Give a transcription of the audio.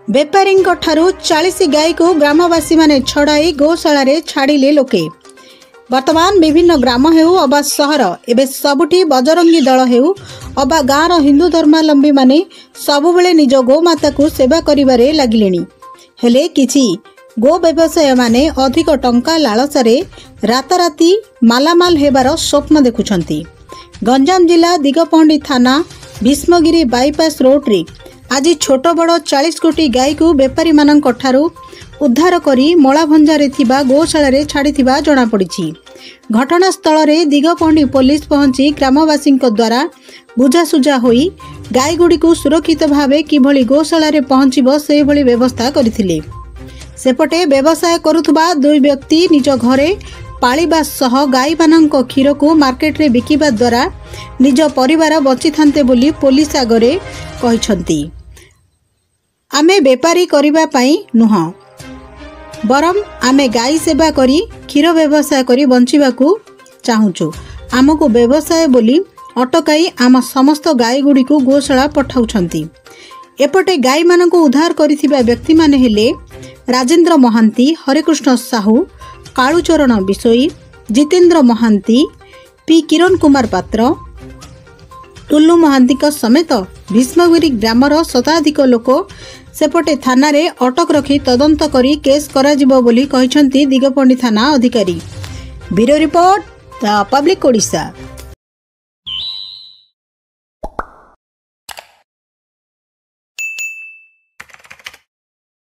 बेपारीଙ୍କ ଠାରୁ 40 गाई को ग्रामवासी माने छड़ाई गोशाला छाड़िले लोके। वर्तमान विभिन्न ग्राम हेउ अबा सहर एबे सबुठी बजरंगी दल हेउ अबा गाँर हिंदू धर्मावलंबी माने सबुबेले निज गोमाता को सेवा करिबारे लागिलेनी। हेले किछि गो व्यवसाय माने अधिक टंका लालसारे राताराती मालामाल हेबार स्वप्न देखुछंती। गंजाम जिला दिगपहंडी थाना भीष्मगिरी बाईपास रोड रे आज छोट बड़ 40 कोटी गाई को बेपारी मानक ठारू उद्धार करी मलाभंजारे थिबा गोशाला छाड़िथिबा जणा पड़िछि। घटनास्थल रे दिगपहंडी पुलिस पहुंची ग्रामवासी द्वारा बुझासुझा होई गाई गुड़ी को सुरक्षित भावे किभली गोशाला रे पहुंचीबो से भली व्यवस्था करथिले। सेपटे व्यवसाय करुथबा दुई व्यक्ति निज घरे पालिबा सह गाई मानक क्षीर को मार्केट रे बिकिबा द्वारा निज परिवार बची थांते बोली पुलिस आगरे कहिसंती। आमे बेपारी करिबा पई नुह बरम आमे गाई सेवा करी क्षीर व्यवसाय करी बंचिबाकू चाहुचु। आमको व्यवसाय बोली अटकाई आम समस्त गाई गुड़ी को गोशाला पठाउछंती। एपटे गाई मानक उद्धार करिथिबा व्यक्ति माने हेले राजेंद्र महांती, हरेकृष्ण साहू, कालूचरण बिशोई, जितेंद्र महांती, पी किरण कुमार पात्र, टुल्लू महांती समेत भीष्मगिरी ग्रामर शताधिक लोक सेपटे थाना रे अटक रखी तदंत करी केस कराजिबो बोली कहिसंती दिगपहंडी थाना अधिकारी। Bureau report the public Odisha.